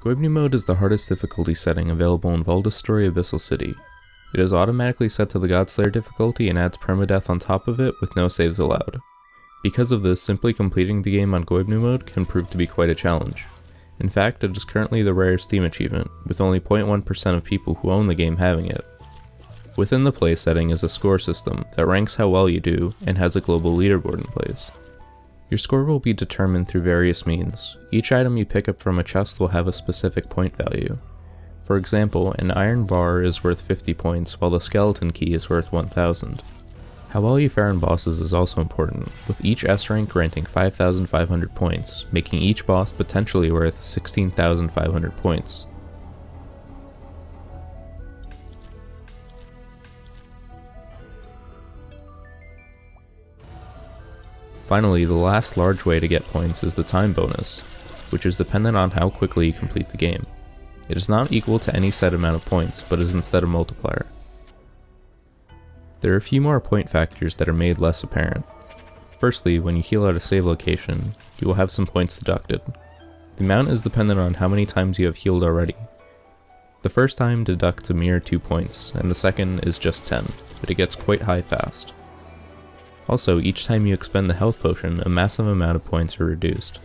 Goibniu mode is the hardest difficulty setting available in Valdis Story Abyssal City. It is automatically set to the Godslayer difficulty and adds permadeath on top of it with no saves allowed. Because of this, simply completing the game on Goibniu mode can prove to be quite a challenge. In fact, it is currently the rare Steam achievement, with only 0.1% of people who own the game having it. Within the play setting is a score system that ranks how well you do and has a global leaderboard in place. Your score will be determined through various means. Each item you pick up from a chest will have a specific point value. For example, an iron bar is worth 50 points, while the skeleton key is worth 1000. How well you fare on bosses is also important, with each S rank granting 5,500 points, making each boss potentially worth 16,500 points. Finally, the last large way to get points is the time bonus, which is dependent on how quickly you complete the game. It is not equal to any set amount of points, but is instead a multiplier. There are a few more point factors that are made less apparent. Firstly, when you heal at a save location, you will have some points deducted. The amount is dependent on how many times you have healed already. The first time deducts a mere 2 points, and the second is just 10, but it gets quite high fast. Also, each time you expend the health potion, a massive amount of points are reduced.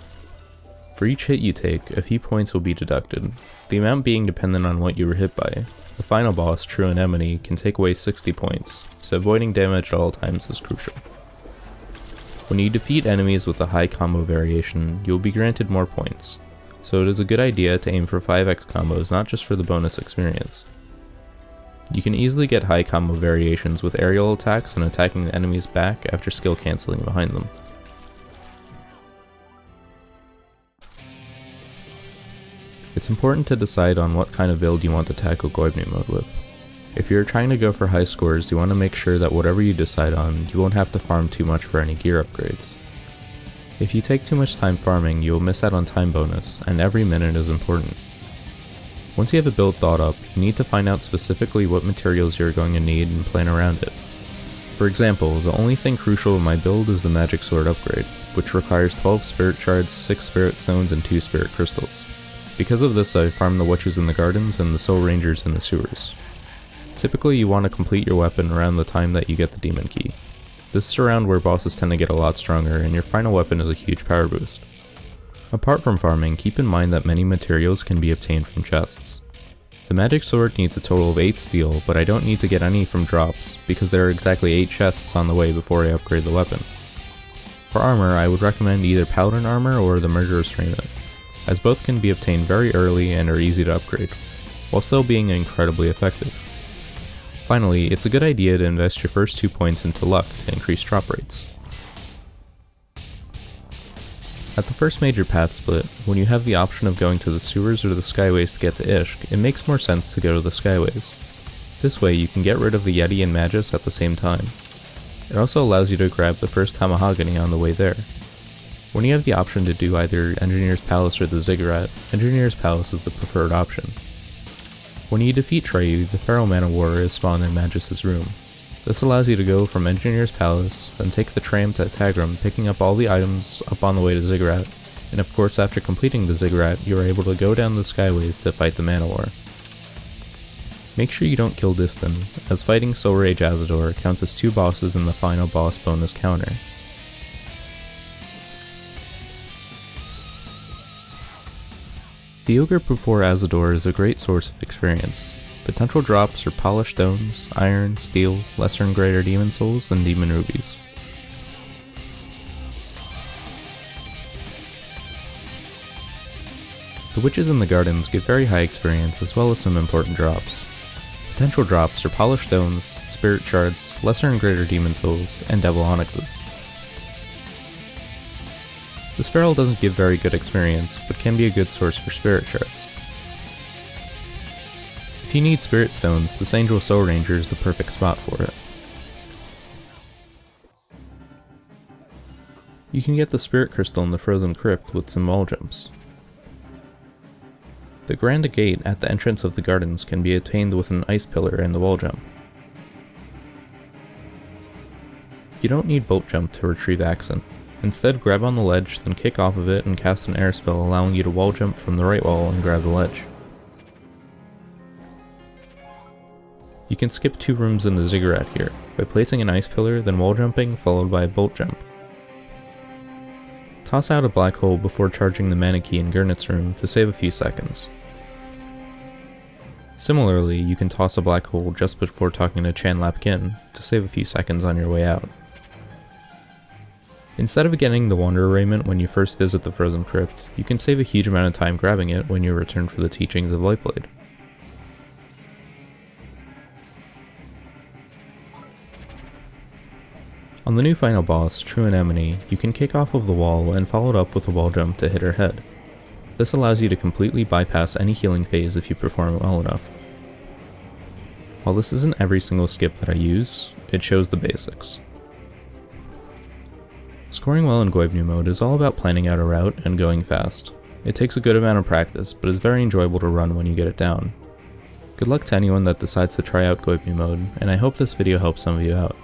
For each hit you take, a few points will be deducted, the amount being dependent on what you were hit by. The final boss, True Anemone, can take away 60 points, so avoiding damage at all times is crucial. When you defeat enemies with a high combo variation, you will be granted more points, so it is a good idea to aim for 5x combos not just for the bonus experience. You can easily get high combo variations with aerial attacks and attacking the enemy's back after skill cancelling behind them. It's important to decide on what kind of build you want to tackle Goibniu mode with. If you're trying to go for high scores, you want to make sure that whatever you decide on, you won't have to farm too much for any gear upgrades. If you take too much time farming, you will miss out on time bonus, and every minute is important. Once you have a build thought up, you need to find out specifically what materials you're going to need and plan around it. For example, the only thing crucial in my build is the magic sword upgrade, which requires 12 spirit shards, 6 spirit stones, and 2 spirit crystals. Because of this, I farm the witches in the gardens and the soul rangers in the sewers. Typically you want to complete your weapon around the time that you get the demon key. This is around where bosses tend to get a lot stronger, and your final weapon is a huge power boost. Apart from farming, keep in mind that many materials can be obtained from chests. The magic sword needs a total of 8 steel, but I don't need to get any from drops, because there are exactly 8 chests on the way before I upgrade the weapon. For armor, I would recommend either paladin armor or the murderer's raiment, as both can be obtained very early and are easy to upgrade, while still being incredibly effective. Finally, it's a good idea to invest your first 2 points into luck to increase drop rates. At the first major path split, when you have the option of going to the sewers or the skyways to get to Ishq, it makes more sense to go to the skyways. This way you can get rid of the Yeti and Magus at the same time. It also allows you to grab the first Tamahagani on the way there. When you have the option to do either Engineer's Palace or the Ziggurat, Engineer's Palace is the preferred option. When you defeat Treyu, the Feral Man of War is spawned in Magus's room. This allows you to go from Engineer's Palace, then take the tram to Tagram, picking up all the items up on the way to Ziggurat, and of course after completing the Ziggurat, you are able to go down the skyways to fight the Man of War. Make sure you don't kill Distan, as fighting Soul Rage Azador counts as 2 bosses in the final boss bonus counter. The Ogre before Azador is a great source of experience. Potential drops are polished stones, iron, steel, lesser and greater demon souls, and demon rubies. The witches in the gardens give very high experience as well as some important drops. Potential drops are polished stones, spirit shards, lesser and greater demon souls, and devil onyxes. This feral doesn't give very good experience, but can be a good source for spirit shards. If you need spirit stones, this Angel Soul Ranger is the perfect spot for it. You can get the spirit crystal in the frozen crypt with some wall jumps. The Grand Gate at the entrance of the gardens can be obtained with an ice pillar and the wall jump. You don't need bolt jump to retrieve Axon. Instead, grab on the ledge, then kick off of it and cast an air spell allowing you to wall jump from the right wall and grab the ledge. You can skip 2 rooms in the ziggurat here, by placing an ice pillar, then wall jumping, followed by a bolt jump. Toss out a black hole before charging the mana key in Gurnet's room to save a few seconds. Similarly, you can toss a black hole just before talking to Chanlap Gin to save a few seconds on your way out. Instead of getting the Wanderer Raiment when you first visit the Frozen Crypt, you can save a huge amount of time grabbing it when you return for the teachings of Lightblade. On the new final boss, True Anemone, you can kick off of the wall and follow it up with a wall jump to hit her head. This allows you to completely bypass any healing phase if you perform it well enough. While this isn't every single skip that I use, it shows the basics. Scoring well in Goibniu mode is all about planning out a route and going fast. It takes a good amount of practice, but is very enjoyable to run when you get it down. Good luck to anyone that decides to try out Goibniu mode, and I hope this video helps some of you out.